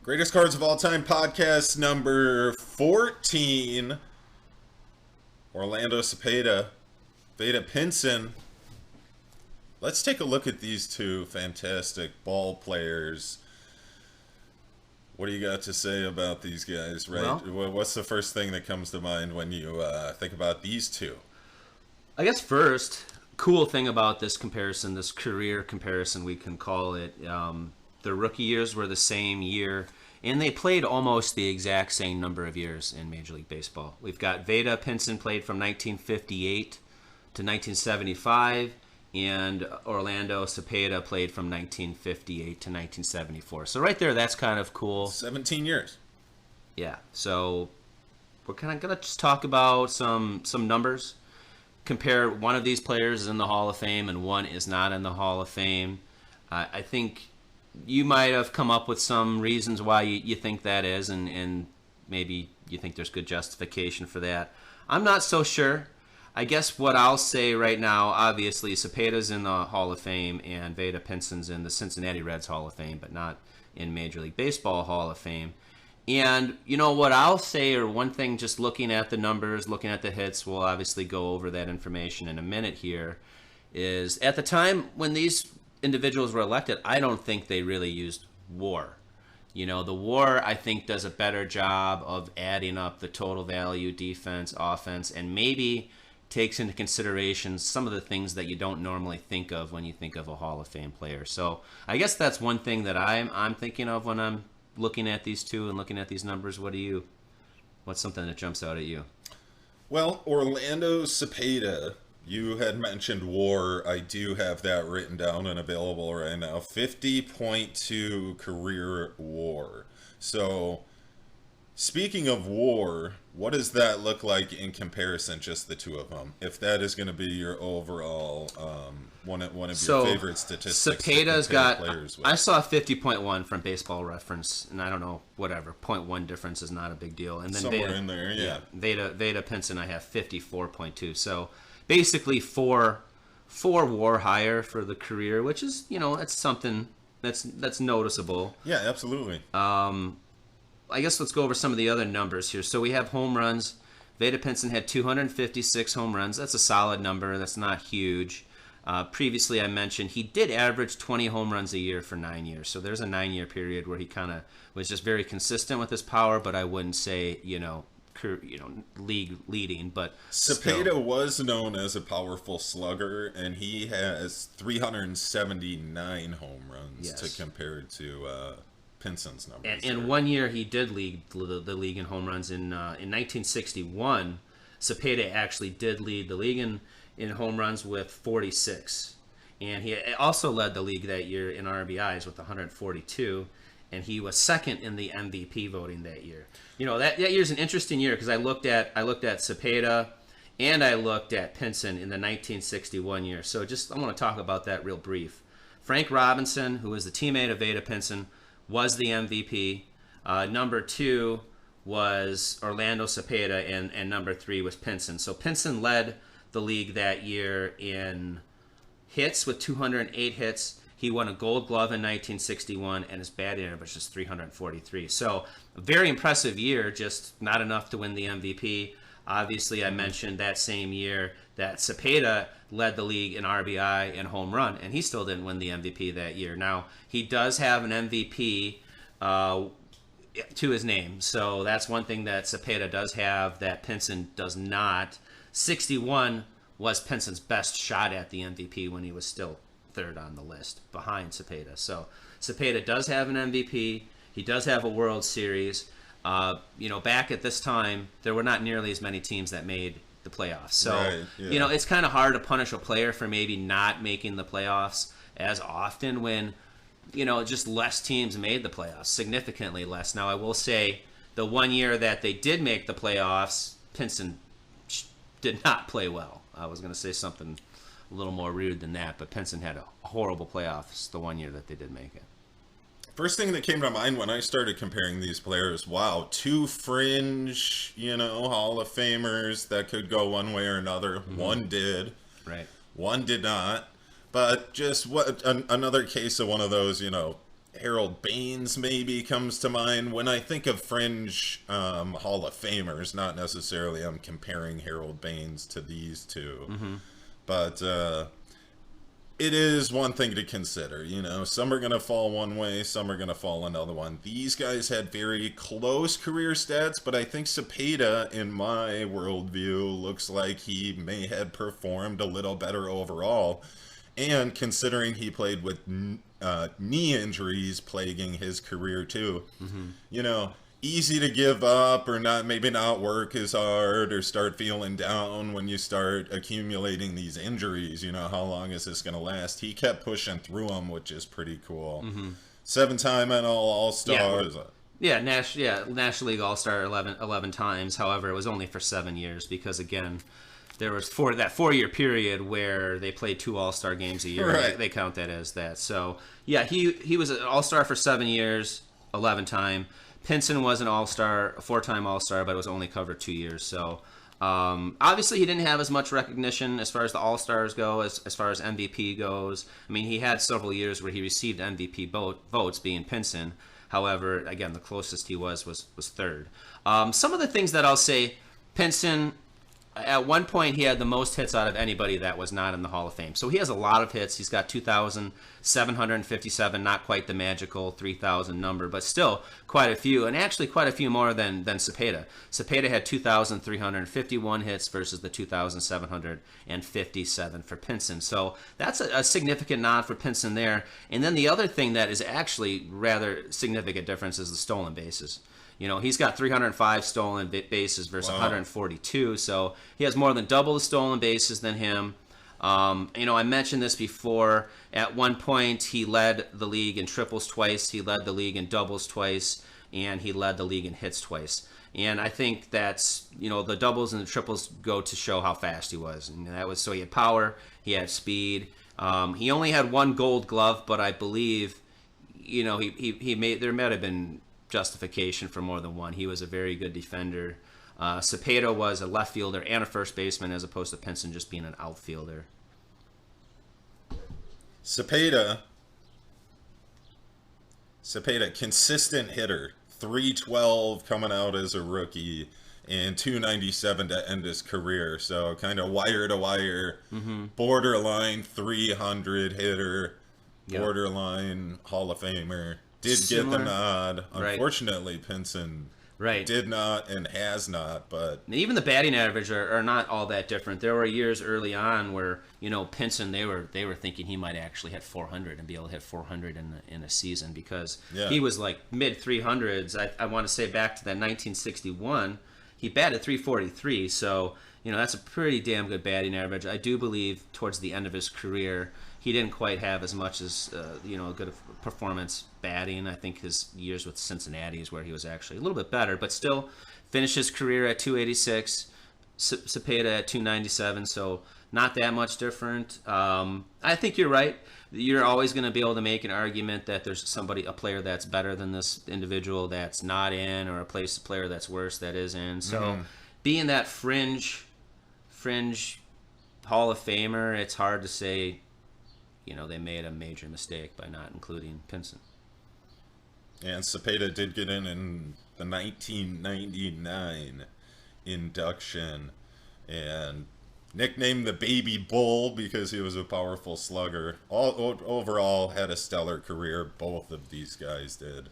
Greatest Cards of All Time podcast number 14. Orlando Cepeda, Vada Pinson. Let's take a look at these two fantastic ball players. What do you got to say about these guys, right? Well, what's the first thing that comes to mind when you think about these two? I guess first, cool thing about this comparison, this career comparison we can call it, their rookie years were the same year, and they played almost the exact same number of years in Major League Baseball. We've got Vada Pinson played from 1958 to 1975, and Orlando Cepeda played from 1958 to 1974. So right there, that's kind of cool. 17 years. Yeah, so we're kind of going to just talk about some numbers. Compare one of these players is in the Hall of Fame and one is not in the Hall of Fame. I think you might have come up with some reasons why you think that is, and maybe you think there's good justification for that. I'm not so sure. I guess what I'll say right now, obviously, Cepeda's in the Hall of Fame and Vada Pinson's in the Cincinnati Reds Hall of Fame, but not in Major League Baseball Hall of Fame. And, you know, what I'll say, or one thing, just looking at the numbers, looking at the hits, we'll obviously go over that information in a minute here, is at the time when these individuals were elected, I don't think they really used WAR. You know, the WAR, I think, does a better job of adding up the total value, defense, offense, and maybe takes into consideration some of the things that you don't normally think of when you think of a Hall of Fame player. So I guess that's one thing that I'm thinking of when I'm looking at these two and looking at these numbers. What's something that jumps out at you? Well, Orlando Cepeda, you had mentioned WAR. I do have that written down and available right now. 50.2 career WAR. So, speaking of WAR, what does that look like in comparison, just the two of them? If that is going to be your overall one of your favorite statistics. Cepeda's got, players with. I saw 50.1 from Baseball Reference, and I don't know, whatever, 0.1 difference is not a big deal. And then somewhere in there, yeah. Vada Pinson, I have 54.2. So basically four WAR higher for the career, which is, you know, that's something that's noticeable. Yeah, absolutely. I guess let's go over some of the other numbers here. So we have home runs. Vada Pinson had 256 home runs. That's a solid number. That's not huge. Previously, I mentioned he did average 20 home runs a year for 9 years. So there's a 9-year period where he kind of was just very consistent with his power, but I wouldn't say, league leading. But Cepeda was known as a powerful slugger, and he has 379 home runs to compare to Pinson's numbers. And 1 year he did lead the league in home runs. In 1961, Cepeda actually did lead the league in home runs with 46. And he also led the league that year in RBIs with 142. And he was second in the MVP voting that year. You know, that year's an interesting year because I looked at Cepeda and I looked at Pinson in the 1961 year. So I want to talk about that real brief. Frank Robinson, who was the teammate of Vada Pinson, was the MVP. Number 2 was Orlando Cepeda, and number 3 was Pinson. So Pinson led the league that year in hits with 208 hits. He won a Gold Glove in 1961, and his batting average was 343. So a very impressive year, just not enough to win the MVP. Obviously, I mentioned that same year that Cepeda led the league in RBI and home run, and he still didn't win the MVP that year. Now, he does have an MVP to his name, so that's one thing that Cepeda does have that Pinson does not. 61 was Pinson's best shot at the MVP when he was still third on the list behind Cepeda. So Cepeda does have an MVP. He does have a World Series. Back at this time, there were not nearly as many teams that made the playoffs. So, it's kind of hard to punish a player for maybe not making the playoffs as often when, just less teams made the playoffs, significantly less. Now, I will say the 1 year that they did make the playoffs, Pinson did not play well. I was going to say something a little more rude than that, but Pinson had a horrible playoffs the 1 year that they did make it. First thing that came to mind when I started comparing these players, wow, two fringe, Hall of Famers that could go one way or another. Mm-hmm. One did. Right. One did not. But just another case of one of those, Harold Baines maybe comes to mind when I think of fringe Hall of Famers. Not necessarily I'm comparing Harold Baines to these two, but it is one thing to consider. You know, some are going to fall one way, some are going to fall another one. These guys had very close career stats, but I think Cepeda, in my worldview, looks like he may have performed a little better overall. And considering he played with knee injuries plaguing his career too, you know, easy to give up or not, maybe not work as hard or start feeling down when you start accumulating these injuries. You know, how long is this going to last? He kept pushing through them, which is pretty cool. 7-time NL All-Star. Yeah, National League All-Star 11 times. However, it was only for 7 years because, again, there was that 4-year period where they played 2 All-Star games a year. Right. They count that as that. So, yeah, he was an All-Star for 7 years, 11 time. Pinson was an All-Star, a 4-time All-Star, but it was only covered 2 years. So, obviously, he didn't have as much recognition as far as the All-Stars go, as far as MVP goes. I mean, he had several years where he received MVP votes, being Pinson. However, again, the closest he was third. Some of the things that I'll say, Pinson, at one point, he had the most hits out of anybody that was not in the Hall of Fame. So he has a lot of hits. He's got 2,757, not quite the magical 3,000 number, but still quite a few, and actually quite a few more than Cepeda. Cepeda had 2,351 hits versus the 2,757 for Pinson. So that's a significant nod for Pinson there. And then the other thing that is actually rather significant difference is the stolen bases. You know, he's got 305 stolen bases versus 142, so he has more than double the stolen bases than him. You know, I mentioned this before. At one point, he led the league in triples twice, he led the league in doubles twice, and he led the league in hits twice. And I think that's, you know, the doubles and the triples go to show how fast he was. And that was, so he had power, he had speed. He only had 1 Gold Glove, but I believe, you know, there might have been justification for more than one. He was a very good defender. Cepeda was a left fielder and a first baseman, as opposed to Pinson just being an outfielder. Cepeda, consistent hitter, 312 coming out as a rookie, and 297 to end his career. So kind of wire to wire, borderline 300 hitter, borderline Hall of Famer. Did get the nod. Unfortunately, Pinson did not and has not. But even the batting average are not all that different. There were years early on where, you know, Pinson, they were thinking he might actually hit 400 and be able to hit 400 in a season, because he was like mid 300s. I want to say back to that 1961, he batted 343. So, you know, that's a pretty damn good batting average. I do believe towards the end of his career, he didn't quite have as much as, you know, a good performance batting. I think his years with Cincinnati is where he was actually a little bit better, but still finished his career at 286, Cepeda at 297, so not that much different. I think you're right. You're always going to be able to make an argument that there's a player that's better than this individual that's not in, or a player that's worse that is in. So being that fringe Hall of Famer, it's hard to say, you know, they made a major mistake by not including Pinson. And Cepeda did get in the 1999 induction, and nicknamed the Baby Bull because he was a powerful slugger. Overall, had a stellar career. Both of these guys did.